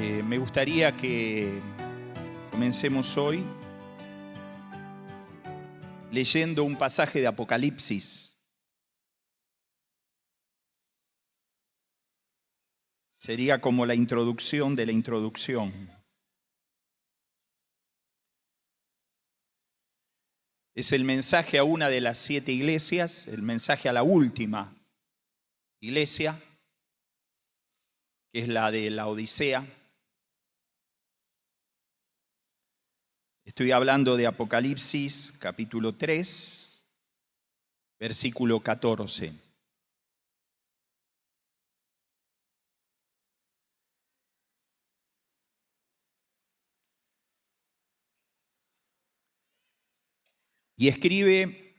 Me gustaría que comencemos hoy leyendo un pasaje de Apocalipsis. Sería como la introducción de la introducción. Es el mensaje a una de las 7 iglesias, el mensaje a la última iglesia, que es la de la Odisea. Estoy hablando de Apocalipsis capítulo 3, versículo 14. Y escribe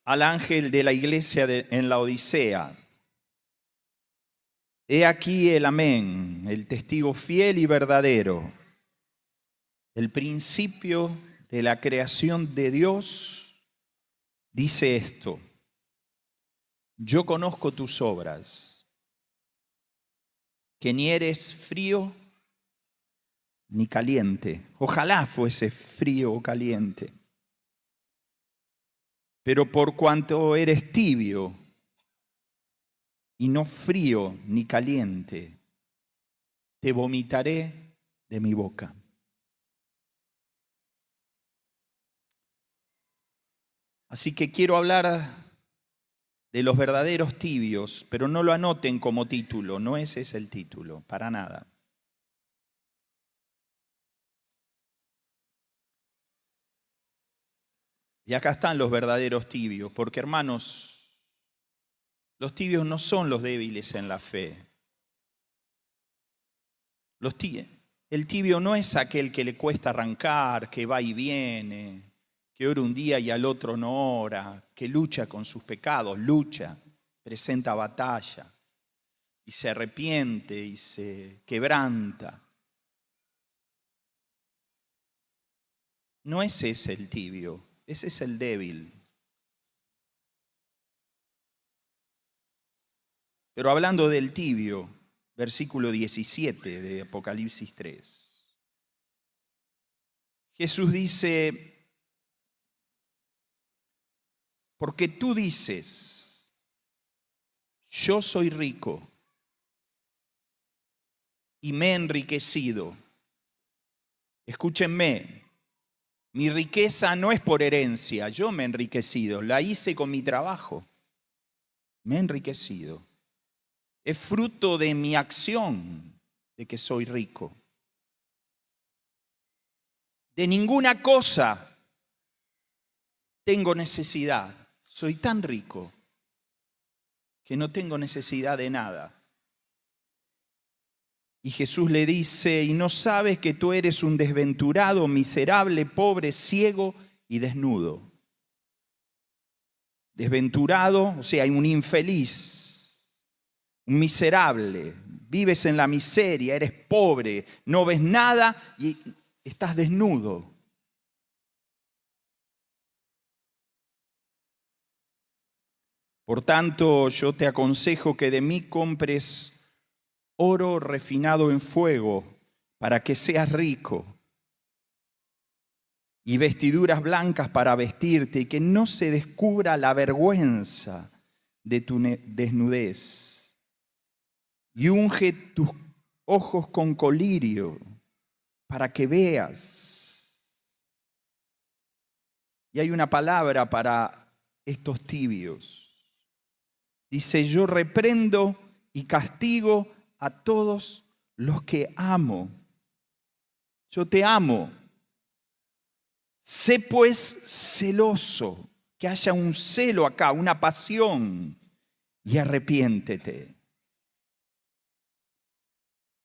al ángel de la iglesia en la Odisea: He aquí el Amén, el testigo fiel y verdadero, el principio de la creación de Dios, dice esto: Yo conozco tus obras, que ni eres frío ni caliente. Ojalá fuese frío o caliente. Pero por cuanto eres tibio y no frío ni caliente, te vomitaré de mi boca. Así que quiero hablar de los verdaderos tibios, pero no lo anoten como título, no ese es el título, para nada. Y acá están los verdaderos tibios, porque hermanos, los tibios no son los débiles en la fe. El tibio no es aquel que le cuesta arrancar, que va y viene, que ora un día y al otro no ora, que lucha con sus pecados, presenta batalla y se arrepiente y se quebranta. No es ese el tibio, ese es el débil. Pero hablando del tibio, versículo 17 de Apocalipsis 3. Jesús dice: porque tú dices, yo soy rico y me he enriquecido. Escúchenme, mi riqueza no es por herencia, yo me he enriquecido, la hice con mi trabajo, me he enriquecido. Es fruto de mi acción de que soy rico. De ninguna cosa tengo necesidad. Soy tan rico que no tengo necesidad de nada. Y Jesús le dice: ¿y no sabes que tú eres un desventurado, miserable, pobre, ciego y desnudo? Desventurado, o sea, un infeliz, un miserable. Vives en la miseria, eres pobre, no ves nada y estás desnudo. Por tanto, yo te aconsejo que de mí compres oro refinado en fuego para que seas rico, y vestiduras blancas para vestirte, y que no se descubra la vergüenza de tu desnudez. Y unge tus ojos con colirio para que veas. Y hay una palabra para estos tibios. Dice: yo reprendo y castigo a todos los que amo. Yo te amo. Sé pues celoso, que haya un celo acá, una pasión, y arrepiéntete.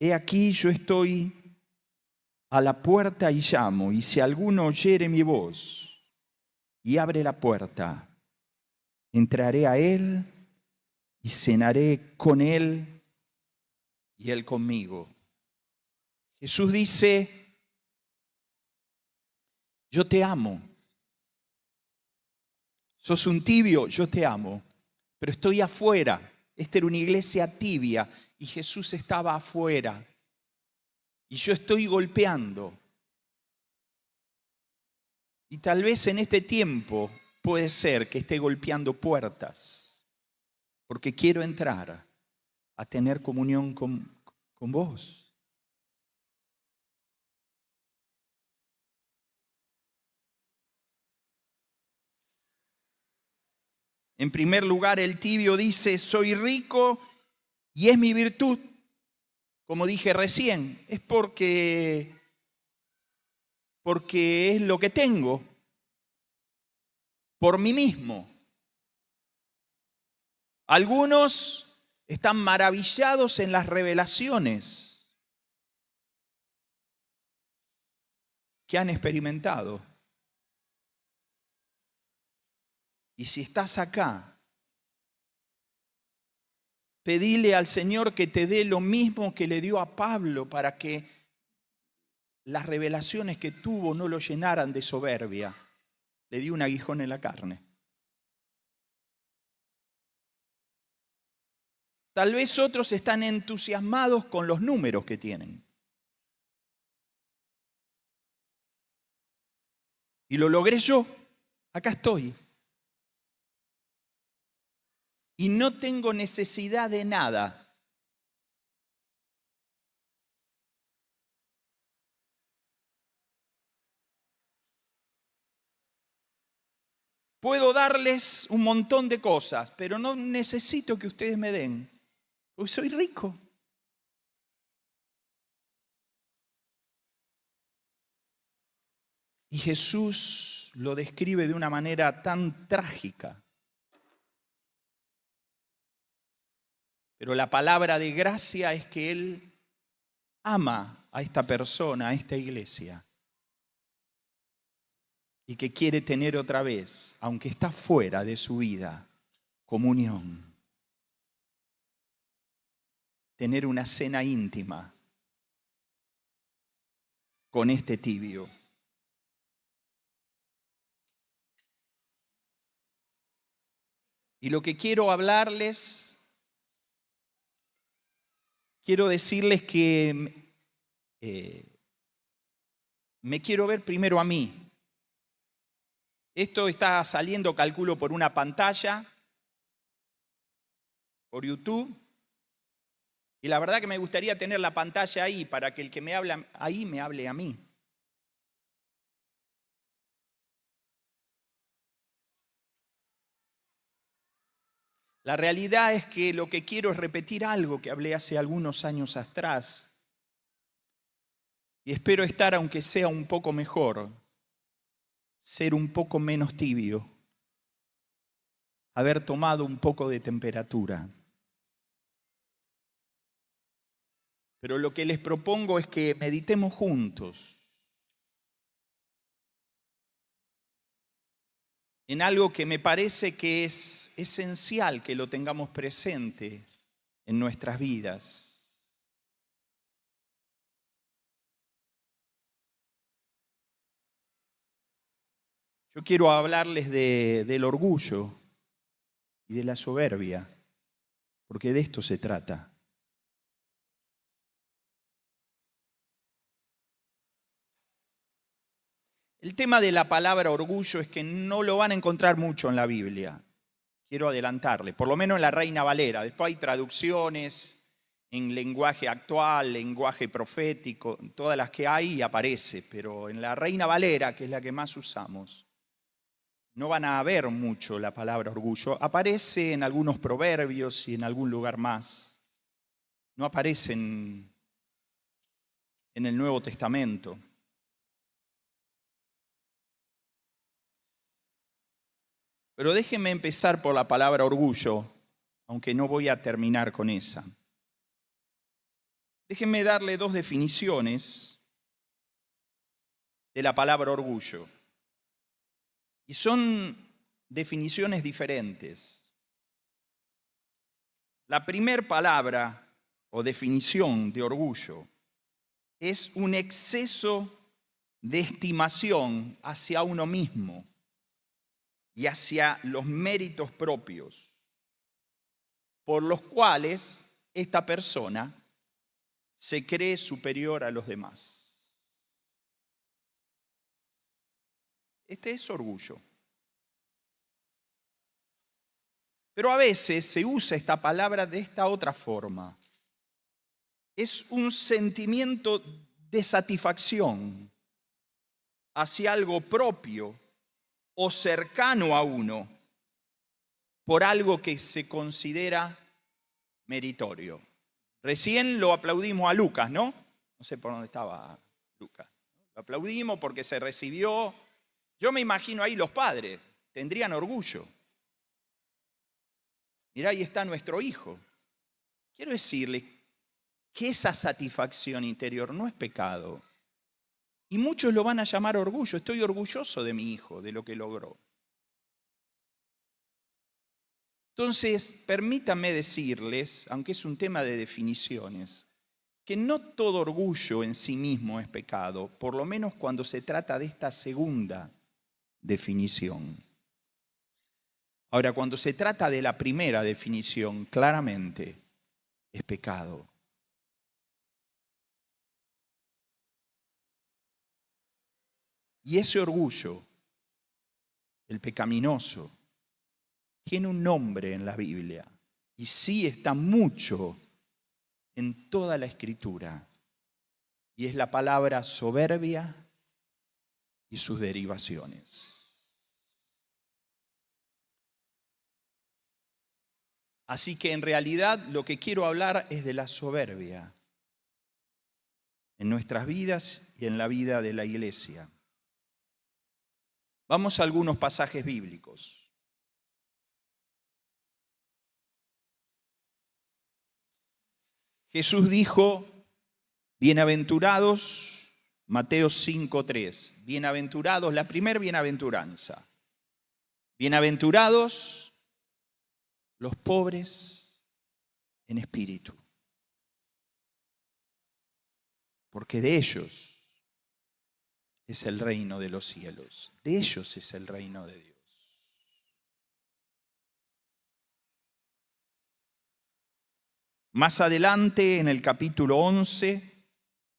He aquí yo estoy a la puerta y llamo, y si alguno oyere mi voz y abre la puerta, entraré a él y cenaré con él y él conmigo. Jesús dice: yo te amo. Sos un tibio, yo te amo, pero estoy afuera. Esta era una iglesia tibia y Jesús estaba afuera. Y yo estoy golpeando. Y tal vez en este tiempo puede ser que esté golpeando puertas, porque quiero entrar a tener comunión con vos. En primer lugar, el tibio dice, soy rico y es mi virtud. Como dije recién, es porque es lo que tengo, por mí mismo. Algunos están maravillados en las revelaciones que han experimentado. Y si estás acá, pedile al Señor que te dé lo mismo que le dio a Pablo para que las revelaciones que tuvo no lo llenaran de soberbia. Le dio un aguijón en la carne. Tal vez otros están entusiasmados con los números que tienen. Y lo logré yo. Acá estoy. Y no tengo necesidad de nada. Puedo darles un montón de cosas, pero no necesito que ustedes me den, porque soy rico. Y Jesús lo describe de una manera tan trágica. Pero la palabra de gracia es que Él ama a esta persona, a esta iglesia. Y que quiere tener otra vez, aunque está fuera de su vida, comunión. Tener una cena íntima con este tibio. Y lo que quiero hablarles, quiero decirles que me quiero ver primero a mí. Esto está saliendo, calculo, por una pantalla, por YouTube. Y la verdad que me gustaría tener la pantalla ahí para que el que me habla ahí me hable a mí. La realidad es que lo que quiero es repetir algo que hablé hace algunos años atrás. Y espero estar, aunque sea un poco mejor, ser un poco menos tibio, haber tomado un poco de temperatura. Pero lo que les propongo es que meditemos juntos en algo que me parece que es esencial que lo tengamos presente en nuestras vidas. Yo quiero hablarles del orgullo y de la soberbia, porque de esto se trata. El tema de la palabra orgullo es que no lo van a encontrar mucho en la Biblia. Quiero adelantarle, por lo menos en la Reina Valera. Después hay traducciones en lenguaje actual, lenguaje profético, todas las que hay aparece, pero en la Reina Valera, que es la que más usamos, no van a ver mucho la palabra orgullo. Aparece en algunos proverbios y en algún lugar más. No aparece en el Nuevo Testamento. Pero déjenme empezar por la palabra orgullo, aunque no voy a terminar con esa. Déjenme darle dos definiciones de la palabra orgullo. Y son definiciones diferentes. La primera palabra o definición de orgullo es un exceso de estimación hacia uno mismo y hacia los méritos propios. por los cuales esta persona se cree superior a los demás. Este es orgullo. Pero a veces se usa esta palabra de esta otra forma. Es un sentimiento de satisfacción hacia algo propio o cercano a uno por algo que se considera meritorio. Recién lo aplaudimos a Lucas, ¿no? No sé por dónde estaba Lucas. Lo aplaudimos porque se recibió. Yo me imagino ahí los padres tendrían orgullo. Mirá, ahí está nuestro hijo. Quiero decirle que esa satisfacción interior no es pecado. Y muchos lo van a llamar orgullo. Estoy orgulloso de mi hijo, de lo que logró. Entonces, permítanme decirles, aunque es un tema de definiciones, que no todo orgullo en sí mismo es pecado, por lo menos cuando se trata de esta segunda definición. Ahora, cuando se trata de la primera definición, claramente es pecado. Y ese orgullo, el pecaminoso, tiene un nombre en la Biblia y sí está mucho en toda la Escritura. Y es la palabra soberbia y sus derivaciones. Así que en realidad lo que quiero hablar es de la soberbia en nuestras vidas y en la vida de la iglesia. Vamos a algunos pasajes bíblicos. Jesús dijo, bienaventurados, Mateo 5:3, bienaventurados, la primera bienaventuranza. Bienaventurados los pobres en espíritu, porque de ellos es el reino de los cielos, de ellos es el reino de Dios. Más adelante, en el capítulo 11,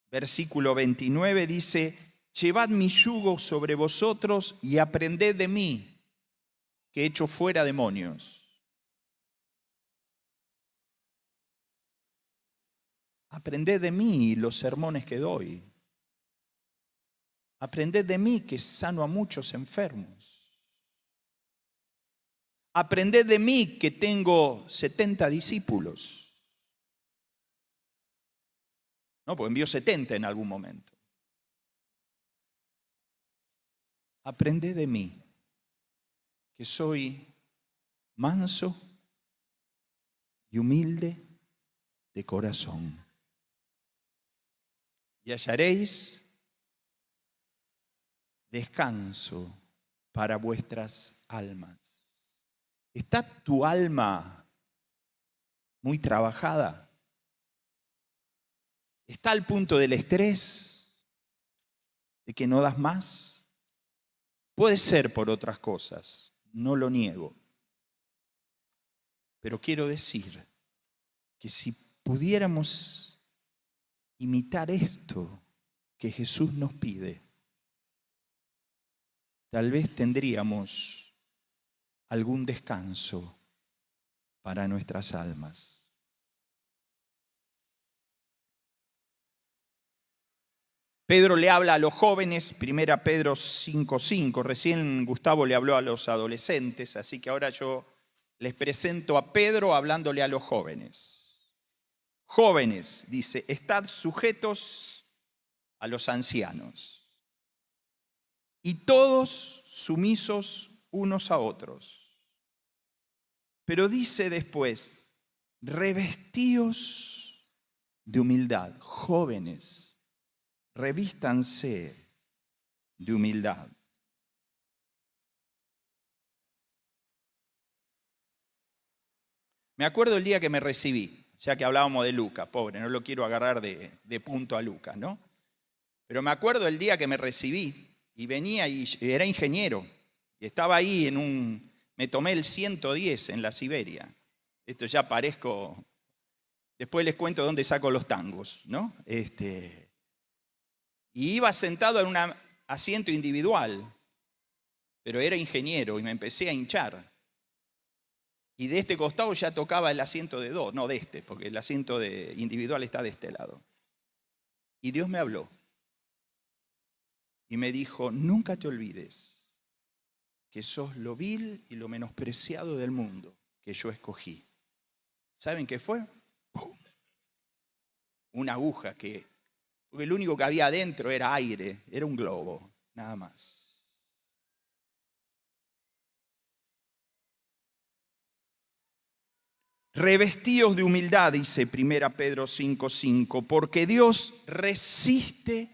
versículo 29, dice, llevad mi yugo sobre vosotros y aprended de mí, que echo fuera demonios. Aprended de mí los sermones que doy. Aprended de mí que sano a muchos enfermos. Aprended de mí que tengo 70 discípulos. No, pues envió 70 en algún momento. Aprended de mí que soy manso y humilde de corazón. Y hallaréis descanso para vuestras almas. ¿Está tu alma muy trabajada? ¿Está al punto del estrés? ¿De que no das más? Puede ser por otras cosas, no lo niego. Pero quiero decir que si pudiéramos imitar esto que Jesús nos pide, tal vez tendríamos algún descanso para nuestras almas. Pedro le habla a los jóvenes, 1 Pedro 5:5. Recién Gustavo le habló a los adolescentes, así que ahora yo les presento a Pedro hablándole a los jóvenes. Jóvenes, dice, estad sujetos a los ancianos y todos sumisos unos a otros. Pero dice después, revestíos de humildad. Jóvenes, revístanse de humildad. Me acuerdo el día que me recibí. Ya que hablábamos de Lucas, pobre, no lo quiero agarrar de punto a Lucas, ¿no? Pero me acuerdo el día que me recibí y venía y era ingeniero. Y estaba ahí me tomé el 110 en la Siberia. Esto ya parezco... Después les cuento dónde saco los tangos, ¿no? Y iba sentado en un asiento individual, pero era ingeniero y me empecé a hinchar. Y de este costado ya tocaba el asiento de dos, no de este, porque el asiento individual está de este lado. Y Dios me habló y me dijo, nunca te olvides que sos lo vil y lo menospreciado del mundo que yo escogí. ¿Saben qué fue? ¡Pum! Una aguja porque lo único que había adentro era aire, era un globo, nada más. Revestíos de humildad, dice 1 Pedro 5:5, porque Dios resiste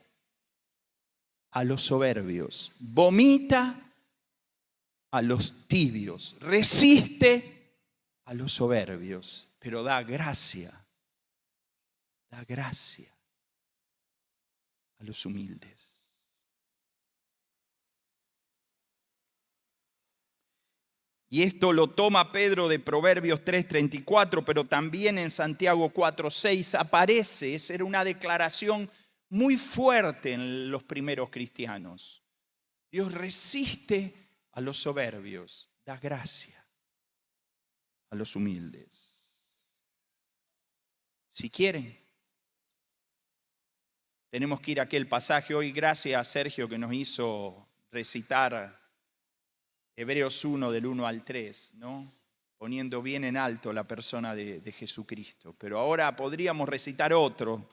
a los soberbios, vomita a los tibios, resiste a los soberbios, pero da gracia a los humildes. Y esto lo toma Pedro de Proverbios 3:34, pero también en Santiago 4:6 aparece. Esa era una declaración muy fuerte en los primeros cristianos. Dios resiste a los soberbios, da gracia a los humildes. Si quieren, tenemos que ir a aquel pasaje hoy. Gracias a Sergio que nos hizo recitar Hebreos 1 del 1 al 3, ¿no? Poniendo bien en alto la persona de Jesucristo. Pero ahora podríamos recitar otro,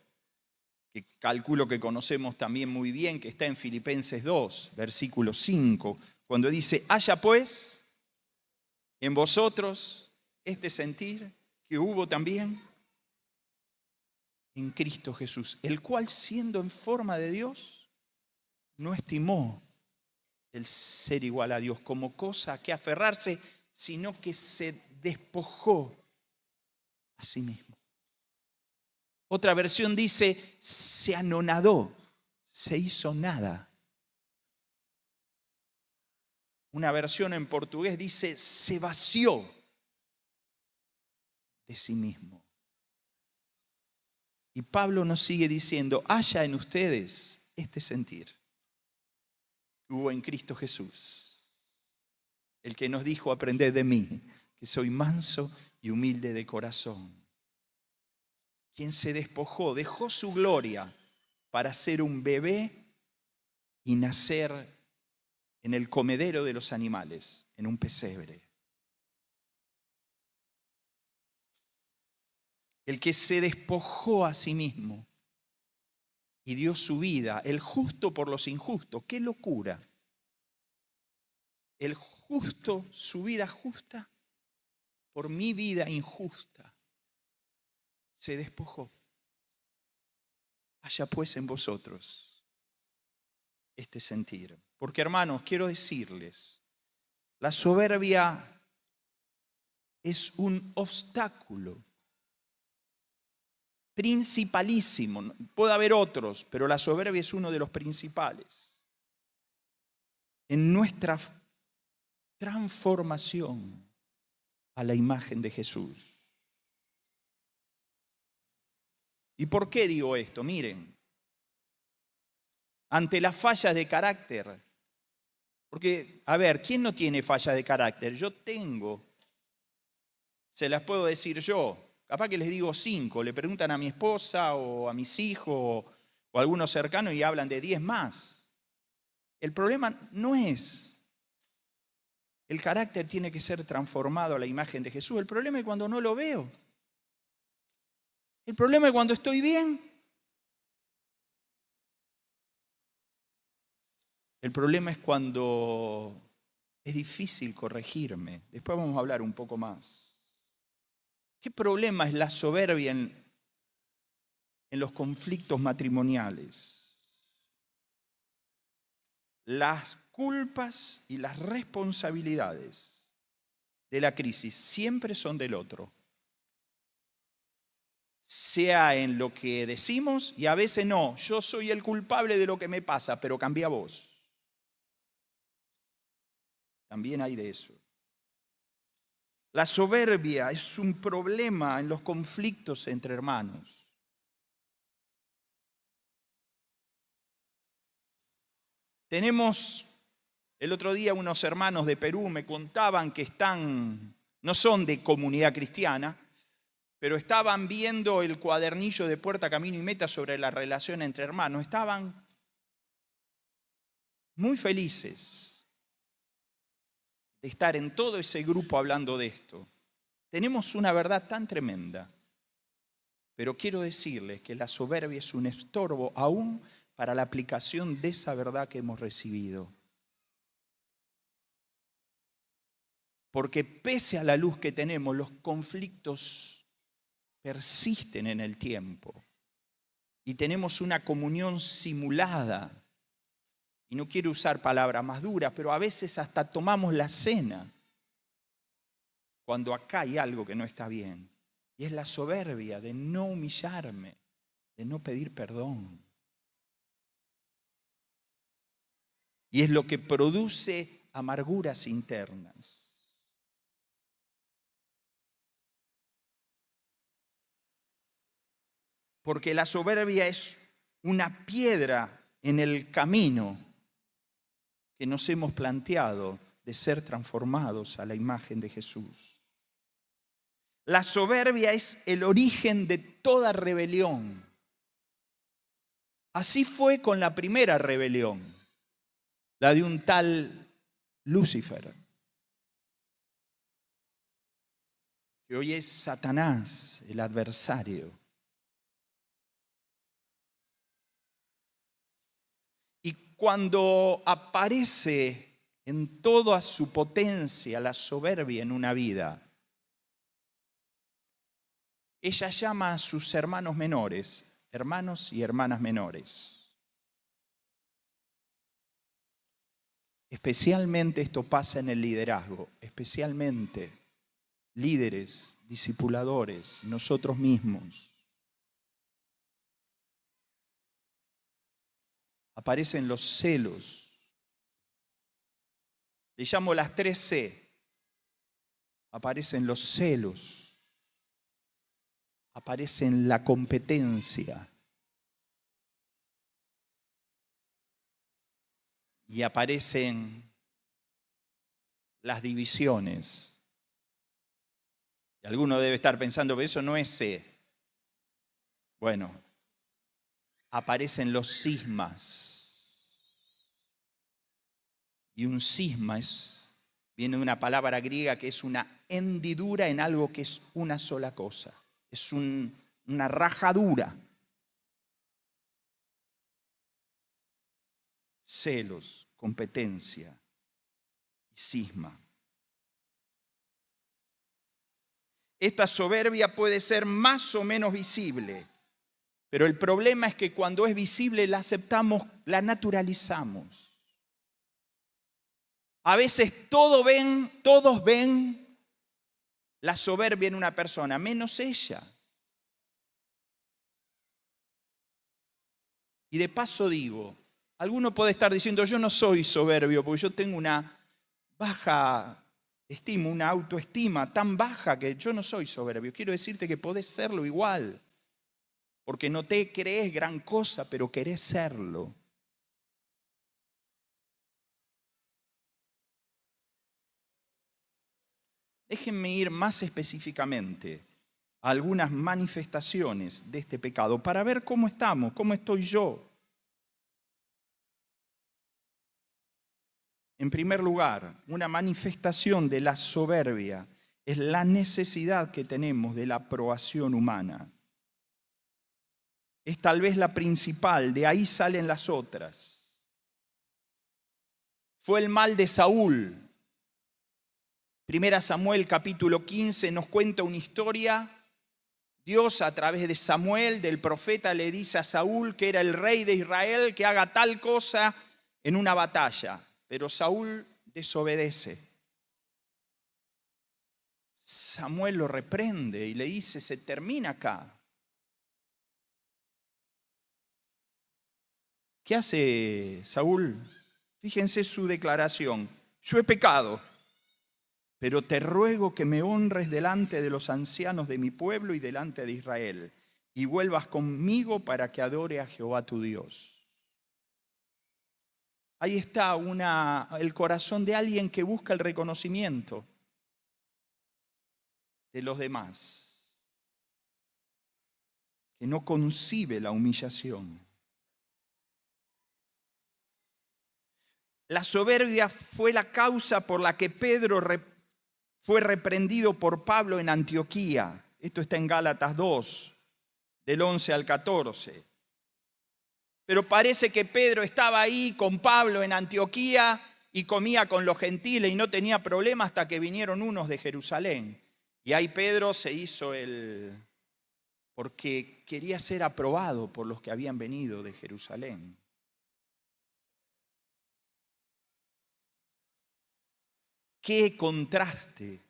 que calculo que conocemos también muy bien, que está en Filipenses 2, versículo 5, cuando dice, haya pues en vosotros este sentir que hubo también en Cristo Jesús, el cual siendo en forma de Dios, no estimó el ser igual a Dios como cosa a que aferrarse, sino que se despojó a sí mismo. Otra versión dice, se anonadó, se hizo nada. Una versión en portugués dice, se vació de sí mismo. Y Pablo nos sigue diciendo, haya en ustedes este sentir que hubo en Cristo Jesús, el que nos dijo, aprended de mí, que soy manso y humilde de corazón, quien se despojó, dejó su gloria para ser un bebé y nacer en el comedero de los animales, en un pesebre. El que se despojó a sí mismo y dio su vida, el justo por los injustos. ¡Qué locura! El justo, su vida justa, por mi vida injusta, se despojó. Haya pues en vosotros este sentir. Porque hermanos, quiero decirles, la soberbia es un obstáculo principalísimo. Puede haber otros, pero la soberbia es uno de los principales en nuestra transformación a la imagen de Jesús. ¿Y por qué digo esto? Miren, ante las fallas de carácter, porque, a ver, ¿quién no tiene fallas de carácter? Yo tengo, se las puedo decir yo. Capaz que les digo 5, le preguntan a mi esposa o a mis hijos o a algunos cercanos y hablan de 10 más. El problema no es, el carácter tiene que ser transformado a la imagen de Jesús. El problema es cuando no lo veo. El problema es cuando estoy bien. El problema es cuando es difícil corregirme. Después vamos a hablar un poco más. ¿Qué problema es la soberbia en los conflictos matrimoniales? Las culpas y las responsabilidades de la crisis siempre son del otro. Sea en lo que decimos y a veces no. Yo soy el culpable de lo que me pasa, pero cambia vos. También hay de eso. La soberbia es un problema en los conflictos entre hermanos. Tenemos el otro día unos hermanos de Perú me contaban que no son de comunidad cristiana, pero estaban viendo el cuadernillo de Puerta, Camino y Meta sobre la relación entre hermanos. Estaban muy felices de estar en todo ese grupo hablando de esto. Tenemos una verdad tan tremenda, pero quiero decirles que la soberbia es un estorbo aún para la aplicación de esa verdad que hemos recibido. Porque pese a la luz que tenemos, los conflictos persisten en el tiempo y tenemos una comunión simulada. Y no quiero usar palabras más duras, pero a veces hasta tomamos la cena cuando acá hay algo que no está bien. Y es la soberbia de no humillarme, de no pedir perdón. Y es lo que produce amarguras internas. Porque la soberbia es una piedra en el camino que nos hemos planteado de ser transformados a la imagen de Jesús. La soberbia es el origen de toda rebelión. Así fue con la primera rebelión, la de un tal Lucifer, que hoy es Satanás, el adversario. Y cuando aparece en toda su potencia la soberbia en una vida, ella llama a sus hermanos menores, hermanos y hermanas menores. Especialmente esto pasa en el liderazgo, especialmente líderes, discipuladores, nosotros mismos. Aparecen los celos. Le llamo las 3C. Aparecen los celos. Aparecen la competencia. Y aparecen las divisiones. Y alguno debe estar pensando, pero eso no es C. Bueno, aparecen los cismas. Y un cisma viene de una palabra griega que es una hendidura en algo que es una sola cosa. Es una rajadura. Celos, competencia y cisma. Esta soberbia puede ser más o menos visible, pero el problema es que cuando es visible la aceptamos, la naturalizamos. A veces todos ven la soberbia en una persona, menos ella. Y de paso digo, alguno puede estar diciendo, yo no soy soberbio porque yo tengo una baja estima, una autoestima tan baja que yo no soy soberbio. Quiero decirte que podés serlo igual, porque no te crees gran cosa, pero querés serlo. Déjenme ir más específicamente a algunas manifestaciones de este pecado para ver cómo estamos, cómo estoy yo. En primer lugar, una manifestación de la soberbia es la necesidad que tenemos de la aprobación humana. Es tal vez la principal, de ahí salen las otras. Fue el mal de Saúl. Primera Samuel capítulo 15 nos cuenta una historia. Dios a través de Samuel, del profeta, le dice a Saúl que era el rey de Israel que haga tal cosa en una batalla. Pero Saúl desobedece. Samuel lo reprende y le dice, se termina acá. ¿Qué hace Saúl? Fíjense su declaración. Yo he pecado. pero te ruego que me honres delante de los ancianos de mi pueblo y delante de Israel, y vuelvas conmigo para que adore a Jehová tu Dios. Ahí está el corazón de alguien que busca el reconocimiento de los demás, que no concibe la humillación. La soberbia fue la causa por la que Pedro fue reprendido por Pablo en Antioquía. Esto está en Gálatas 2, del 11 al 14. Pero parece que Pedro estaba ahí con Pablo en Antioquía y comía con los gentiles y no tenía problema hasta que vinieron unos de Jerusalén. Y ahí Pedro se hizo porque quería ser aprobado por los que habían venido de Jerusalén. Qué contraste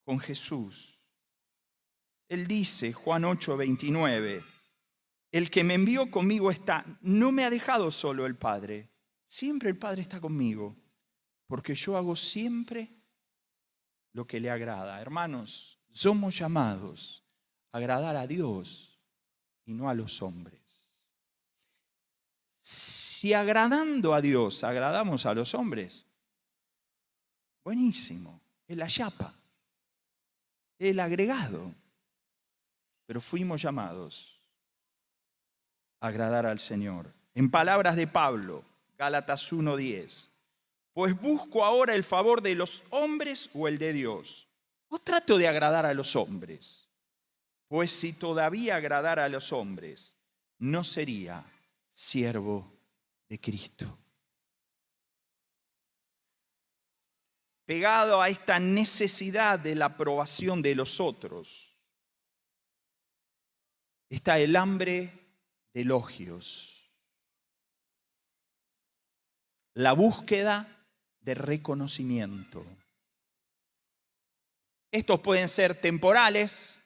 con Jesús. Él dice, Juan 8:29, el que me envió conmigo está, no me ha dejado solo el Padre, siempre el Padre está conmigo, porque yo hago siempre lo que le agrada. Hermanos, somos llamados a agradar a Dios y no a los hombres. Si agradando a Dios agradamos a los hombres, buenísimo, es la chapa, el agregado. Pero fuimos llamados a agradar al Señor. En palabras de Pablo, Gálatas 1:10, pues busco ahora el favor de los hombres o el de Dios. ¿O trato de agradar a los hombres? Pues si todavía agradara a los hombres, no sería siervo de Cristo. Pegado a esta necesidad de la aprobación de los otros, está el hambre de elogios, la búsqueda de reconocimiento. Estos pueden ser temporales.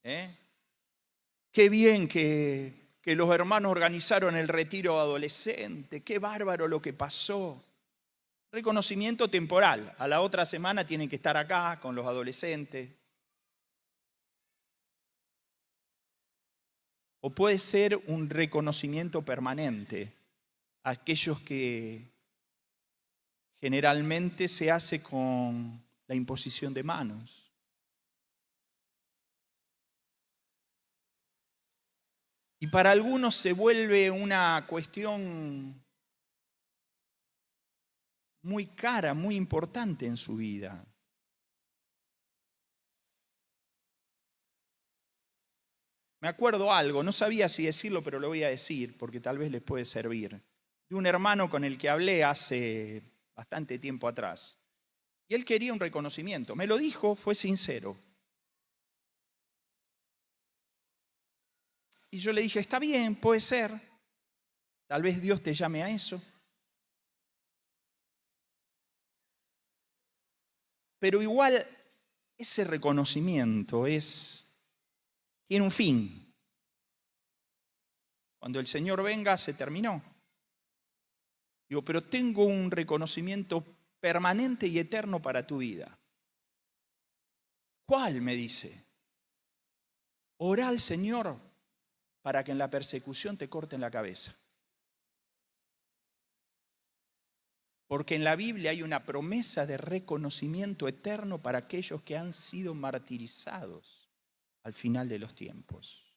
Qué bien que los hermanos organizaron el retiro adolescente, qué bárbaro lo que pasó. Reconocimiento temporal. A la otra semana tienen que estar acá con los adolescentes. O puede ser un reconocimiento permanente. Aquellos que generalmente se hace con la imposición de manos. Y para algunos se vuelve una cuestión muy cara, muy importante en su vida. Me acuerdo algo, no sabía si decirlo, pero lo voy a decir porque tal vez les puede servir. De un hermano con el que hablé hace bastante tiempo atrás. Y él quería un reconocimiento. Me lo dijo, fue sincero. Y yo le dije, está bien, puede ser. Tal vez Dios te llame a eso. Pero igual ese reconocimiento tiene un fin. Cuando el Señor venga, se terminó. Digo, pero tengo un reconocimiento permanente y eterno para tu vida. ¿Cuál? Me dice. Orá al Señor para que en la persecución te corten la cabeza. Porque en la Biblia hay una promesa de reconocimiento eterno para aquellos que han sido martirizados al final de los tiempos.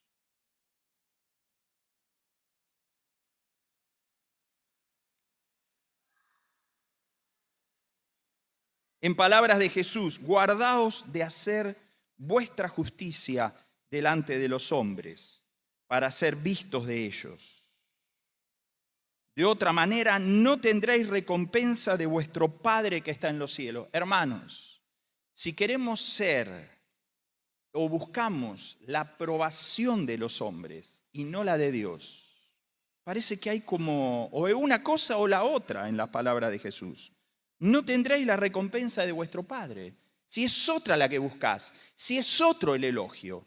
En palabras de Jesús, guardaos de hacer vuestra justicia delante de los hombres, para ser vistos de ellos. De otra manera, no tendréis recompensa de vuestro Padre que está en los cielos. Hermanos, si queremos ser o buscamos la aprobación de los hombres y no la de Dios, parece que hay como o una cosa o la otra en la palabra de Jesús. No tendréis la recompensa de vuestro Padre. Si es otra la que buscás, si es otro el elogio,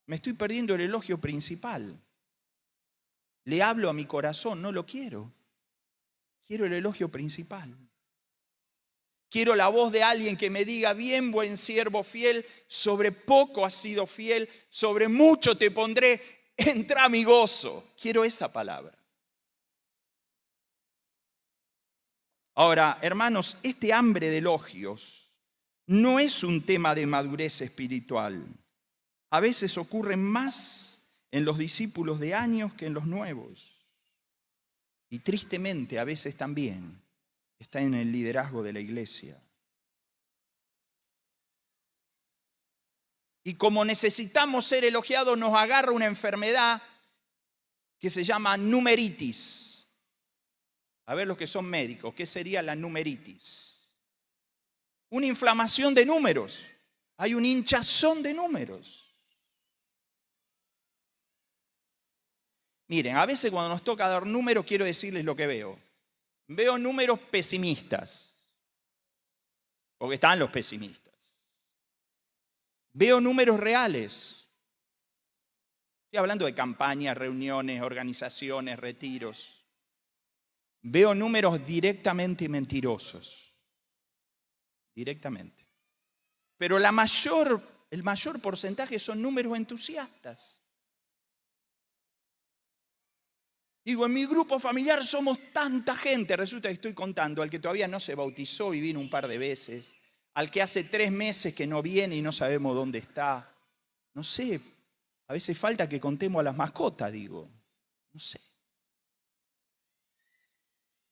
me estoy perdiendo el elogio principal. Le hablo a mi corazón, no lo quiero. Quiero el elogio principal. Quiero la voz de alguien que me diga: bien, buen siervo fiel, sobre poco has sido fiel, sobre mucho te pondré, entra a mi gozo. Quiero esa palabra. Ahora, hermanos, este hambre de elogios no es un tema de madurez espiritual. A veces ocurre más en los discípulos de años que en los nuevos. Y tristemente, a veces también está en el liderazgo de la iglesia. Y como necesitamos ser elogiados, nos agarra una enfermedad que se llama numeritis. A ver, los que son médicos, ¿qué sería la numeritis? Una inflamación de números. Hay un hinchazón de números. Miren, a veces cuando nos toca dar números, quiero decirles lo que veo. Veo números pesimistas, porque están los pesimistas. Veo números reales. Estoy hablando de campañas, reuniones, organizaciones, retiros. Veo números directamente mentirosos. Directamente. Pero el mayor porcentaje son números entusiastas. Digo, en mi grupo familiar somos tanta gente. Resulta que estoy contando al que todavía no se bautizó y vino un par de veces. Al que hace 3 meses que no viene y no sabemos dónde está. No sé, a veces falta que contemos a las mascotas, digo. No sé.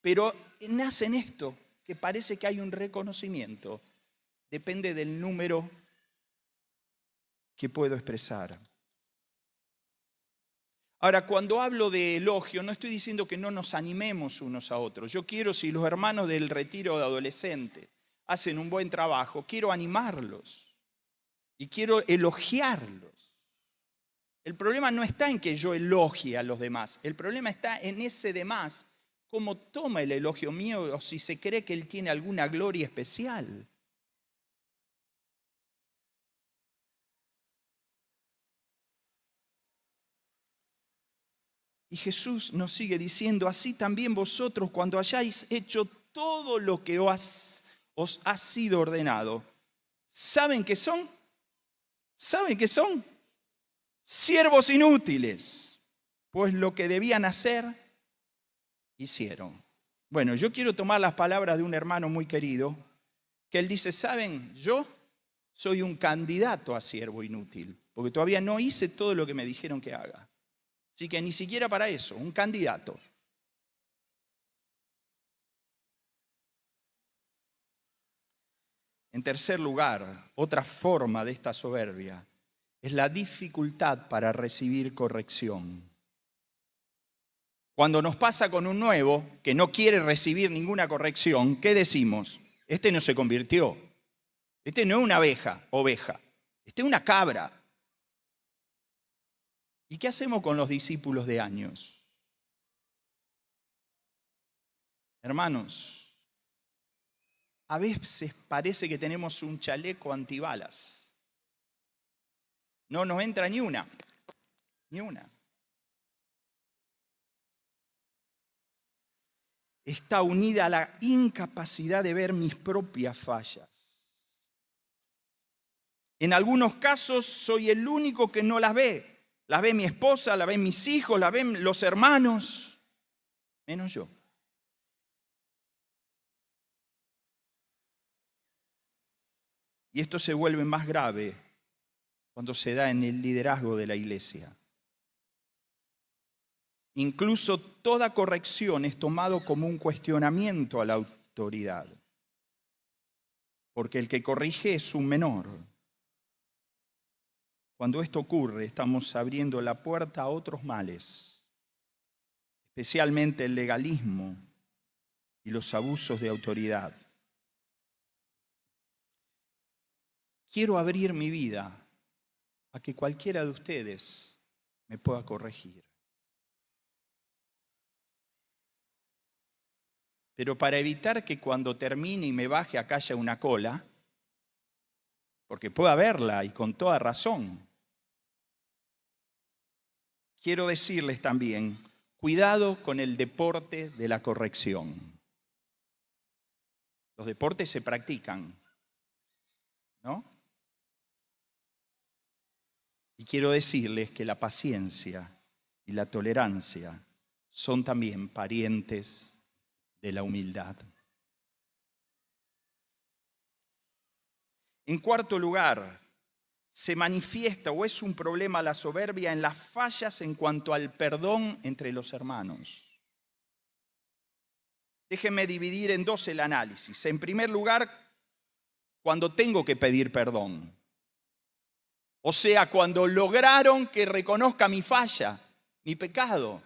Pero nace en esto, que parece que hay un reconocimiento. Depende del número que puedo expresar. Ahora, cuando hablo de elogio, no estoy diciendo que no nos animemos unos a otros. Yo quiero, si los hermanos del retiro de adolescentes hacen un buen trabajo, quiero animarlos y quiero elogiarlos. El problema no está en que yo elogie a los demás, el problema está en ese demás, cómo toma el elogio mío o si se cree que él tiene alguna gloria especial. Y Jesús nos sigue diciendo: así también vosotros, cuando hayáis hecho todo lo que os ha sido ordenado, ¿saben qué son? ¿Saben qué son? Siervos inútiles, pues lo que debían hacer, hicieron. Bueno, yo quiero tomar las palabras de un hermano muy querido, que él dice: ¿saben? Yo soy un candidato a siervo inútil, porque todavía no hice todo lo que me dijeron que haga. Así que ni siquiera para eso, un candidato. En tercer lugar, otra forma de esta soberbia es la dificultad para recibir corrección. Cuando nos pasa con un nuevo que no quiere recibir ninguna corrección, ¿qué decimos? Este no se convirtió. Este no es una oveja. Este es una cabra. ¿Y qué hacemos con los discípulos de años? Hermanos, a veces parece que tenemos un chaleco antibalas. No nos entra ni una. Ni una. Está unida a la incapacidad de ver mis propias fallas. En algunos casos soy el único que no las ve. Las ve mi esposa, las ven mis hijos, las ven los hermanos, menos yo. Y esto se vuelve más grave cuando se da en el liderazgo de la iglesia. Incluso toda corrección es tomado como un cuestionamiento a la autoridad, porque el que corrige es un menor. Cuando esto ocurre, estamos abriendo la puerta a otros males, especialmente el legalismo y los abusos de autoridad. Quiero abrir mi vida a que cualquiera de ustedes me pueda corregir. Pero para evitar que cuando termine y me baje acá haya una cola, porque puedo haberla y con toda razón, quiero decirles también, cuidado con el deporte de la corrección. Los deportes se practican, ¿no? Y quiero decirles que la paciencia y la tolerancia son también parientes de la humildad. En cuarto lugar, se manifiesta o es un problema la soberbia en las fallas en cuanto al perdón entre los hermanos. Déjenme dividir en dos el análisis. En primer lugar, cuando tengo que pedir perdón. O sea, cuando lograron que reconozca mi falla, mi pecado,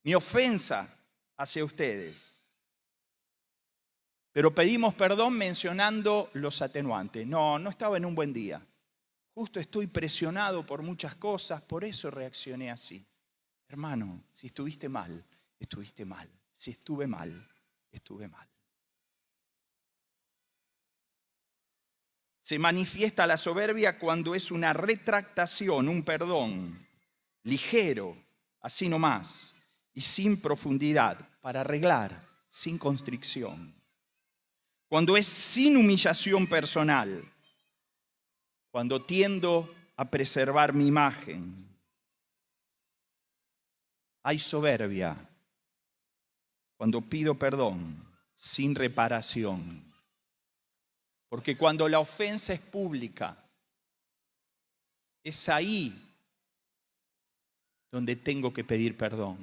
mi ofensa hacia ustedes. Pero pedimos perdón mencionando los atenuantes. No estaba en un buen día. Justo estoy presionado por muchas cosas, por eso reaccioné así. Hermano, si estuviste mal, estuviste mal. Si estuve mal, estuve mal. Se manifiesta la soberbia cuando es una retractación, un perdón ligero, así nomás, y sin profundidad, para arreglar, sin constricción. Cuando es sin humillación personal, cuando tiendo a preservar mi imagen. Hay soberbia cuando pido perdón sin reparación. Porque cuando la ofensa es pública, es ahí donde tengo que pedir perdón.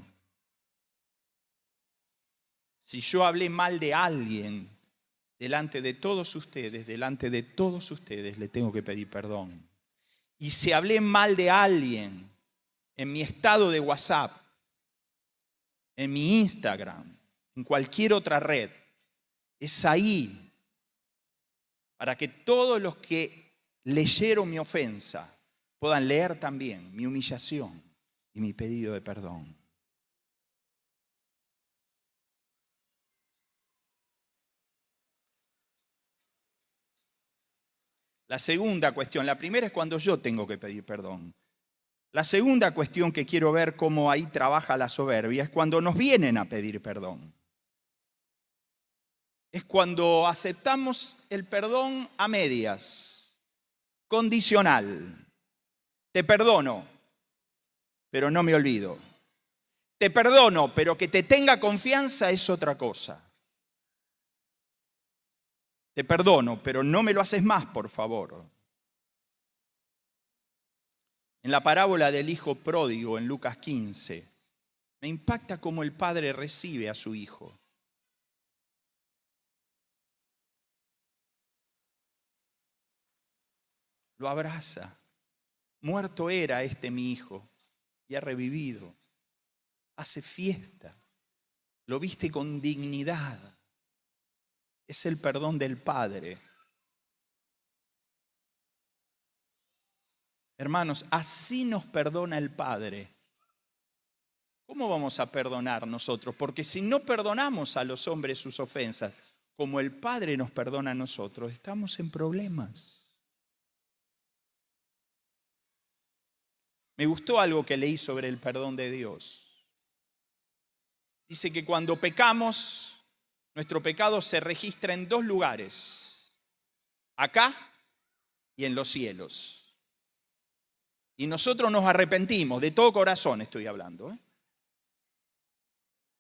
Si yo hablé mal de alguien delante de todos ustedes, le tengo que pedir perdón. Y si hablé mal de alguien en mi estado de WhatsApp, en mi Instagram, en cualquier otra red, es ahí para que todos los que leyeron mi ofensa puedan leer también mi humillación y mi pedido de perdón. La segunda cuestión, la primera es cuando yo tengo que pedir perdón. La segunda cuestión que quiero ver cómo ahí trabaja la soberbia es cuando nos vienen a pedir perdón. Es cuando aceptamos el perdón a medias, condicional. Te perdono, pero no me olvido. Te perdono, pero que te tenga confianza es otra cosa. Te perdono, pero no me lo haces más, por favor. En la parábola del hijo pródigo en Lucas 15, me impacta cómo el padre recibe a su hijo. Lo abraza. Muerto era mi hijo y ha revivido. Hace fiesta. Lo viste con dignidad. Es el perdón del Padre. Hermanos, así nos perdona el Padre. ¿Cómo vamos a perdonar nosotros? Porque si no perdonamos a los hombres sus ofensas, como el Padre nos perdona a nosotros, estamos en problemas. Me gustó algo que leí sobre el perdón de Dios. Dice que cuando pecamos, nuestro pecado se registra en dos lugares, acá y en los cielos. Y nosotros nos arrepentimos, de todo corazón estoy hablando.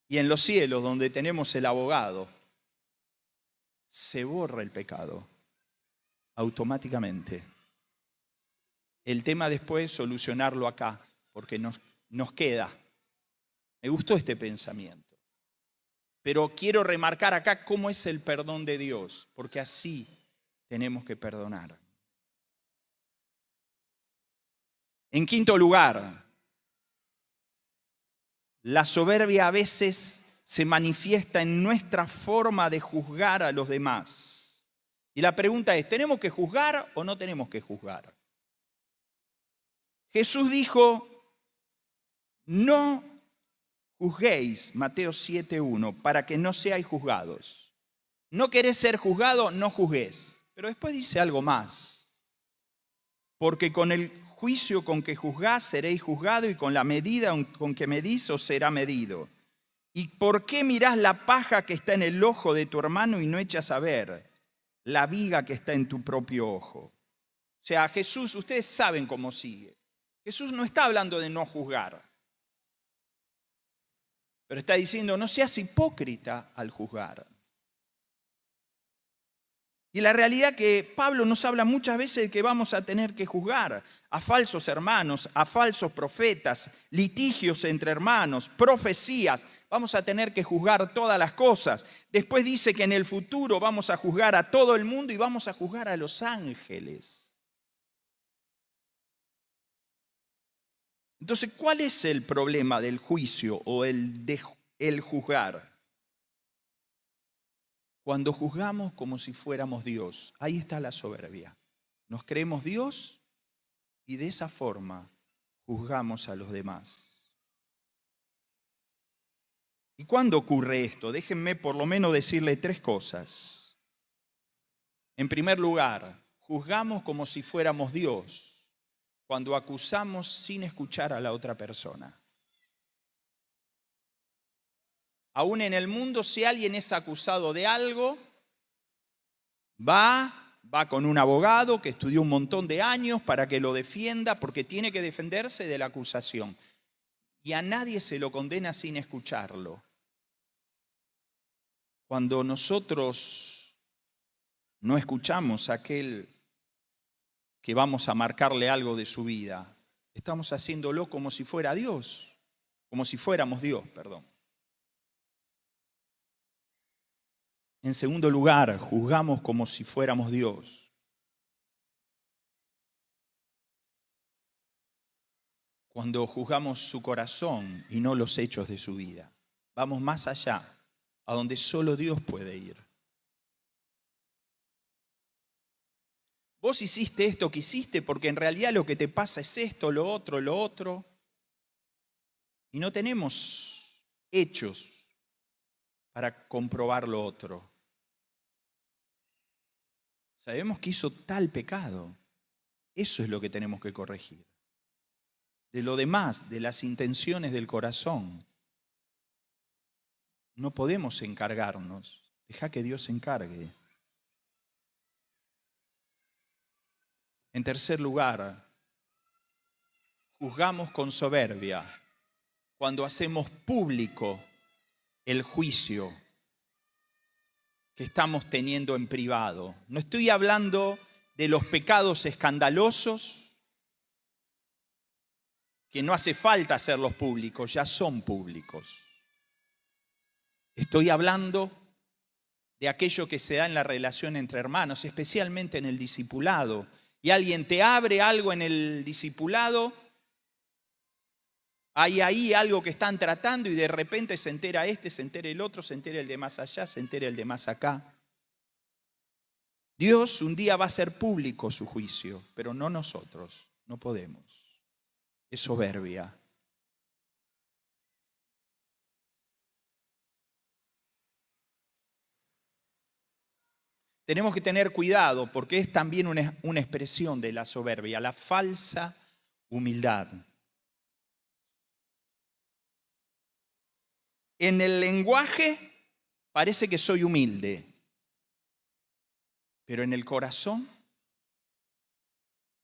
Y en los cielos, donde tenemos el abogado, se borra el pecado automáticamente. El tema después es solucionarlo acá, porque nos queda. Me gustó este pensamiento. Pero quiero remarcar acá cómo es el perdón de Dios, porque así tenemos que perdonar. En quinto lugar, la soberbia a veces se manifiesta en nuestra forma de juzgar a los demás. Y la pregunta es, ¿tenemos que juzgar o no tenemos que juzgar? Jesús dijo, no juzguéis, Mateo 7:1, para que no seáis juzgados. ¿No querés ser juzgado? No juzgués. Pero después dice algo más. Porque con el juicio con que juzgás seréis juzgados y con la medida con que medís os será medido. ¿Y por qué mirás la paja que está en el ojo de tu hermano y no echas a ver la viga que está en tu propio ojo. O sea, Jesús, ustedes saben cómo sigue. Jesús no está hablando de no juzgar, pero está diciendo no seas hipócrita al juzgar. Y la realidad que Pablo nos habla muchas veces de que vamos a tener que juzgar a falsos hermanos, a falsos profetas, litigios entre hermanos, profecías. Vamos a tener que juzgar todas las cosas. Después dice que en el futuro vamos a juzgar a todo el mundo y vamos a juzgar a los ángeles. Entonces, ¿cuál es el problema del juicio o el juzgar? Cuando juzgamos como si fuéramos Dios, ahí está la soberbia. Nos creemos Dios y de esa forma juzgamos a los demás. ¿Y cuándo ocurre esto? Déjenme por lo menos decirle 3 cosas. En primer lugar, juzgamos como si fuéramos Dios cuando acusamos sin escuchar a la otra persona. Aún en el mundo, si alguien es acusado de algo, va con un abogado que estudió un montón de años para que lo defienda, porque tiene que defenderse de la acusación. Y a nadie se lo condena sin escucharlo. Cuando nosotros no escuchamos a aquel que vamos a marcarle algo de su vida, estamos haciéndolo como si fuera Dios, como si fuéramos Dios, perdón. En segundo lugar, juzgamos como si fuéramos Dios cuando juzgamos su corazón y no los hechos de su vida. Vamos más allá, a donde solo Dios puede ir. Vos hiciste esto que hiciste porque en realidad lo que te pasa es esto, lo otro. Y no tenemos hechos para comprobar lo otro. Sabemos que hizo tal pecado. Eso es lo que tenemos que corregir. De lo demás, de las intenciones del corazón, no podemos encargarnos. Deja que Dios se encargue. En tercer lugar, juzgamos con soberbia cuando hacemos público el juicio que estamos teniendo en privado. No estoy hablando de los pecados escandalosos, que no hace falta hacerlos públicos, ya son públicos. Estoy hablando de aquello que se da en la relación entre hermanos, especialmente en el discipulado. Y alguien te abre algo en el discipulado, hay ahí algo que están tratando y de repente se entera este, se entera el otro, se entera el de más allá, se entera el de más acá. Dios un día va a hacer público su juicio, pero no nosotros, no podemos. Es soberbia. Tenemos que tener cuidado porque es también una expresión de la soberbia, la falsa humildad. En el lenguaje parece que soy humilde, pero en el corazón,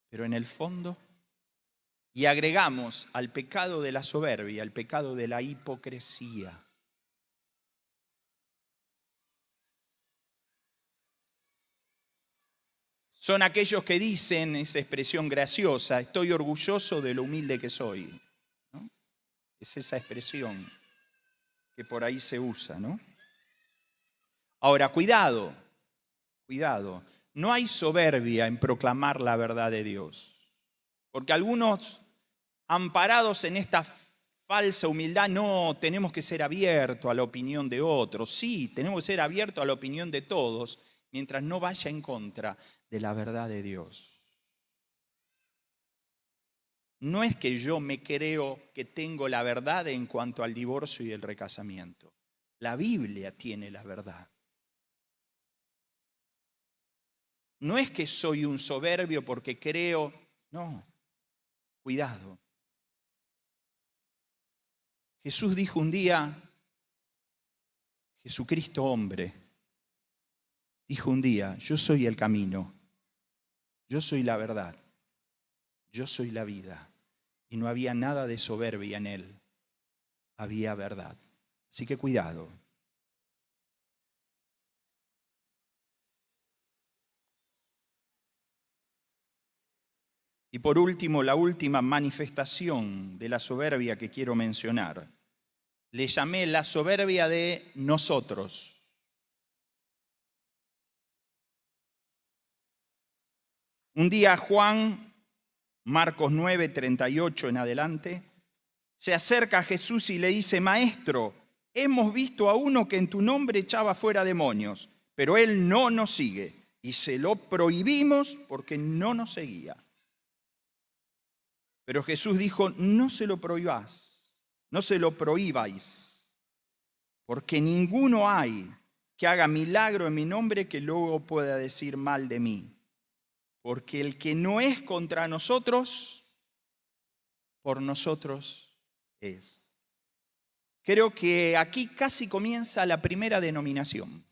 pero en el fondo, y agregamos al pecado de la soberbia, al pecado de la hipocresía. Son aquellos que dicen esa expresión graciosa, estoy orgulloso de lo humilde que soy, ¿no? Es esa expresión que por ahí se usa, ¿no? Ahora, cuidado, no hay soberbia en proclamar la verdad de Dios. Porque algunos, amparados en esta falsa humildad, no, tenemos que ser abiertos a la opinión de otros. Sí, tenemos que ser abiertos a la opinión de todos, mientras no vaya en contra de la verdad de Dios. No es que yo me creo que tengo la verdad en cuanto al divorcio y el recasamiento. La Biblia tiene la verdad. No es que soy un soberbio porque creo, no, cuidado. Jesús dijo un día, Jesucristo hombre, dijo un día, yo soy el camino, yo soy la verdad, yo soy la vida. Y no había nada de soberbia en él, había verdad. Así que cuidado. Y por último, la última manifestación de la soberbia que quiero mencionar. Le llamé la soberbia de nosotros. Un día Juan, Marcos 9, 38 en adelante, se acerca a Jesús y le dice, Maestro, hemos visto a uno que en tu nombre echaba fuera demonios, pero él no nos sigue y se lo prohibimos porque no nos seguía. Pero Jesús dijo, no se lo prohibáis, porque ninguno hay que haga milagro en mi nombre que luego pueda decir mal de mí. Porque el que no es contra nosotros, por nosotros es. Creo que aquí casi comienza la primera denominación.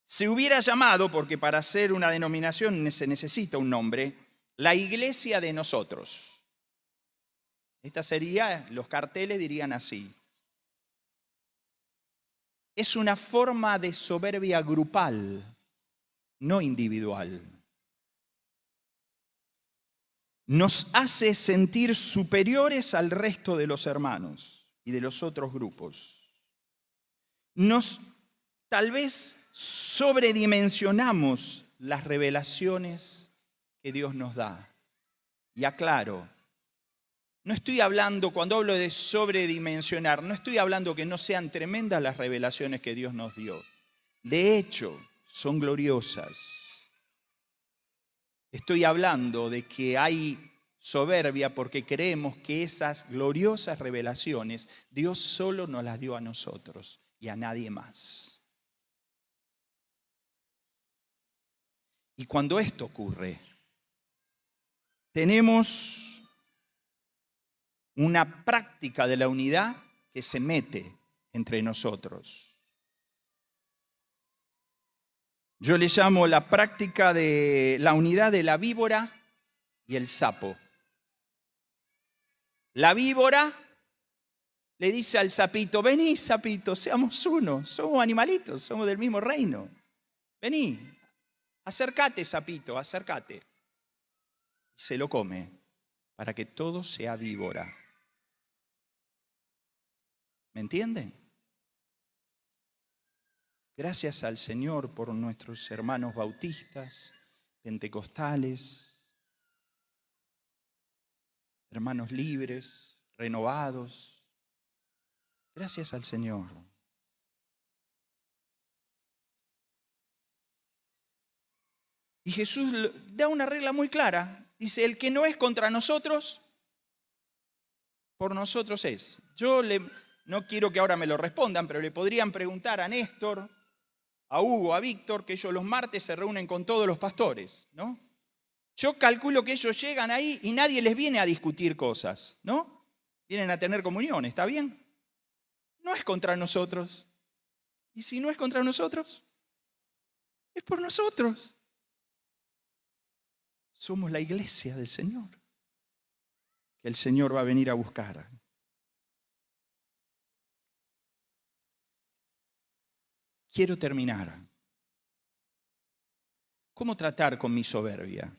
Se hubiera llamado, porque para hacer una denominación se necesita un nombre, la iglesia de nosotros. Esta sería, los carteles dirían así. Es una forma de soberbia grupal, no individual. Nos hace sentir superiores al resto de los hermanos y de los otros grupos. Tal vez sobredimensionamos las revelaciones que Dios nos da. Y aclaro, no estoy hablando, cuando hablo de sobredimensionar, no estoy hablando que no sean tremendas las revelaciones que Dios nos dio. De hecho, son gloriosas. Estoy hablando de que hay soberbia porque creemos que esas gloriosas revelaciones Dios solo nos las dio a nosotros y a nadie más. Y cuando esto ocurre, tenemos una práctica de la unidad que se mete entre nosotros. Yo le llamo la práctica de la unidad de la víbora y el sapo. La víbora le dice al sapito, vení sapito, seamos uno, somos animalitos, somos del mismo reino. Vení, acércate sapito, acércate. Se lo come para que todo sea víbora. ¿Me entienden? Gracias al Señor por nuestros hermanos bautistas, pentecostales, hermanos libres, renovados. Gracias al Señor. Y Jesús da una regla muy clara. Dice, el que no es contra nosotros, por nosotros es. No quiero que ahora me lo respondan, pero le podrían preguntar a Néstor, a Hugo, a Víctor, que ellos los martes se reúnen con todos los pastores, ¿no? Yo calculo que ellos llegan ahí y nadie les viene a discutir cosas, ¿no? Vienen a tener comunión, ¿está bien? No es contra nosotros. Y si no es contra nosotros, es por nosotros. Somos la iglesia del Señor, que el Señor va a venir a buscar. Quiero terminar. ¿Cómo tratar con mi soberbia?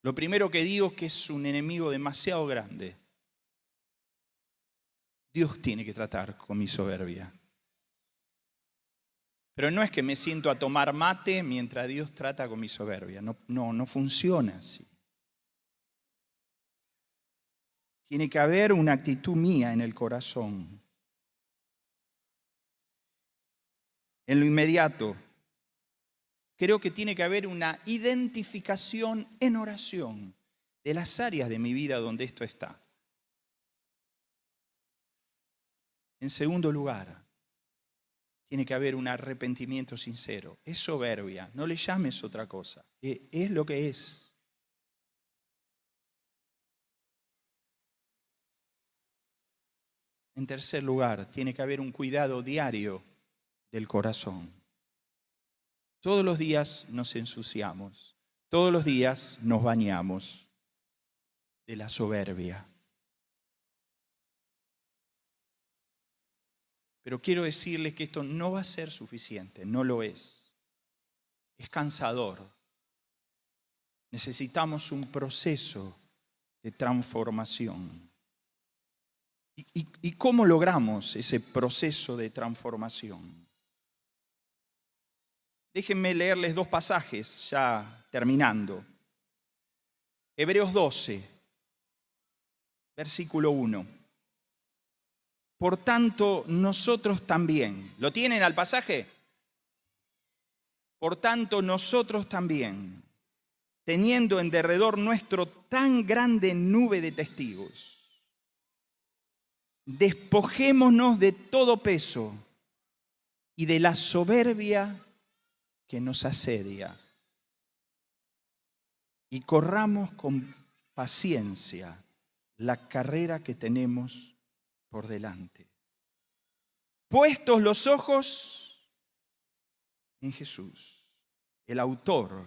Lo primero que digo es que es un enemigo demasiado grande. Dios tiene que tratar con mi soberbia. Pero no es que me siento a tomar mate mientras Dios trata con mi soberbia. No funciona así. Tiene que haber una actitud mía en el corazón. En lo inmediato, creo que tiene que haber una identificación en oración de las áreas de mi vida donde esto está. En segundo lugar, tiene que haber un arrepentimiento sincero. Es soberbia, no le llames otra cosa. Es lo que es. En tercer lugar, tiene que haber un cuidado diario del corazón. Todos los días nos ensuciamos, todos los días nos bañamos de la soberbia. Pero quiero decirles que esto no va a ser suficiente, no lo es. Es cansador. Necesitamos un proceso de transformación. ¿Y cómo logramos ese proceso de transformación? Déjenme leerles 2 pasajes, ya terminando. Hebreos 12, versículo 1. Por tanto, nosotros también. ¿Lo tienen al pasaje? Por tanto, nosotros también, teniendo en derredor nuestro tan grande nube de testigos, despojémonos de todo peso y de la soberbia que nos asedia, y corramos con paciencia la carrera que tenemos por delante. Puestos los ojos en Jesús, el autor,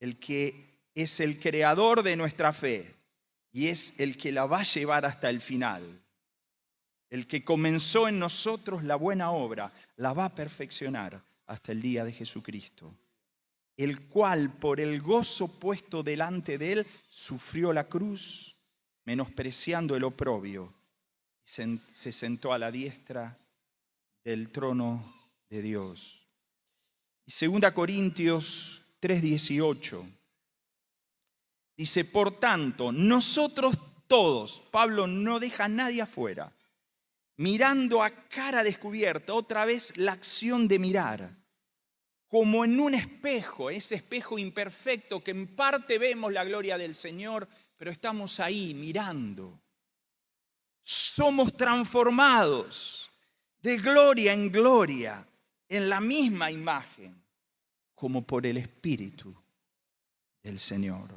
el que es el creador de nuestra fe y es el que la va a llevar hasta el final. El que comenzó en nosotros la buena obra, la va a perfeccionar hasta el día de Jesucristo, el cual por el gozo puesto delante de él sufrió la cruz, menospreciando el oprobio, y se sentó a la diestra del trono de Dios. Y 2 Corintios 3:18 dice: por tanto, nosotros todos, Pablo no deja a nadie afuera, mirando a cara descubierta, otra vez la acción de mirar, como en un espejo, ese espejo imperfecto que en parte vemos la gloria del Señor, pero estamos ahí mirando. Somos transformados de gloria en gloria, en la misma imagen, como por el Espíritu del Señor.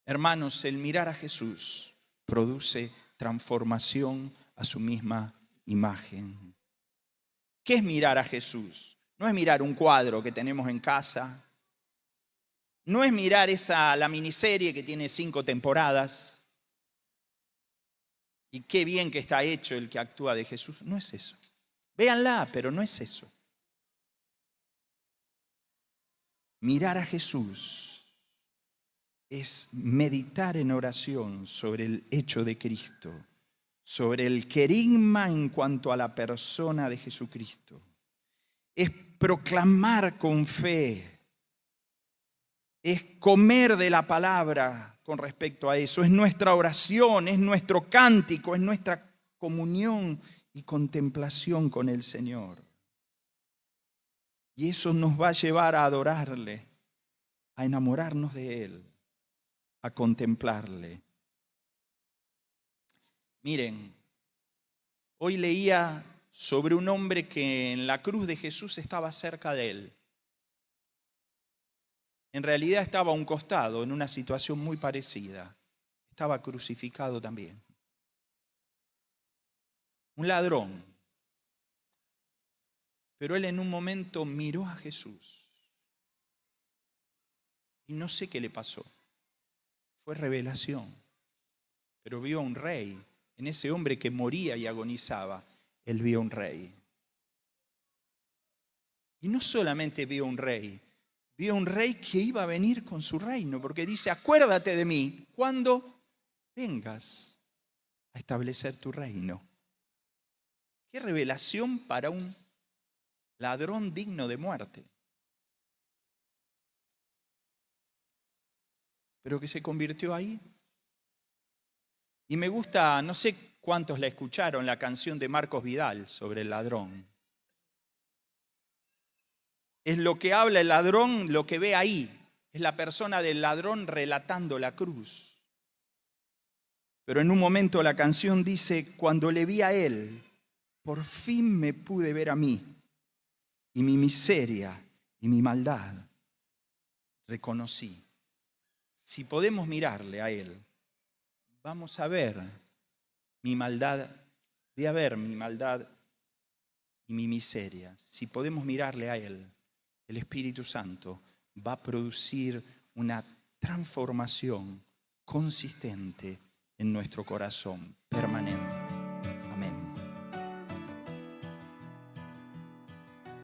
Hermanos, el mirar a Jesús produce transformación a su misma imagen. ¿Qué es mirar a Jesús? No es mirar un cuadro que tenemos en casa. No es mirar la miniserie que tiene 5 temporadas. Y qué bien que está hecho el que actúa de Jesús. No es eso. Véanla, pero no es eso. Mirar a Jesús es meditar en oración sobre el hecho de Cristo, sobre el querigma en cuanto a la persona de Jesucristo. Es proclamar con fe, es comer de la palabra con respecto a eso. Es nuestra oración, es nuestro cántico, es nuestra comunión y contemplación con el Señor. Y eso nos va a llevar a adorarle, a enamorarnos de Él, a contemplarle. Miren, hoy leía sobre un hombre que en la cruz de Jesús estaba cerca de él. En realidad estaba a un costado, en una situación muy parecida. Estaba crucificado también. Un ladrón. Pero él en un momento miró a Jesús. Y no sé qué le pasó. Fue revelación. Pero vio a un rey. En ese hombre que moría y agonizaba, él vio un rey. Y no solamente vio un rey que iba a venir con su reino, porque dice: acuérdate de mí cuando vengas a establecer tu reino. Qué revelación para un ladrón digno de muerte. Pero que se convirtió ahí. Y me gusta, no sé cuántos la escucharon, la canción de Marcos Vidal sobre el ladrón. Es lo que habla el ladrón, lo que ve ahí. Es la persona del ladrón relatando la cruz. Pero en un momento la canción dice: cuando le vi a él, por fin me pude ver a mí. Y mi miseria y mi maldad reconocí. Si podemos mirarle a él, vamos a ver mi maldad, ve a ver mi maldad y mi miseria. Si podemos mirarle a Él, el Espíritu Santo va a producir una transformación consistente en nuestro corazón, permanente.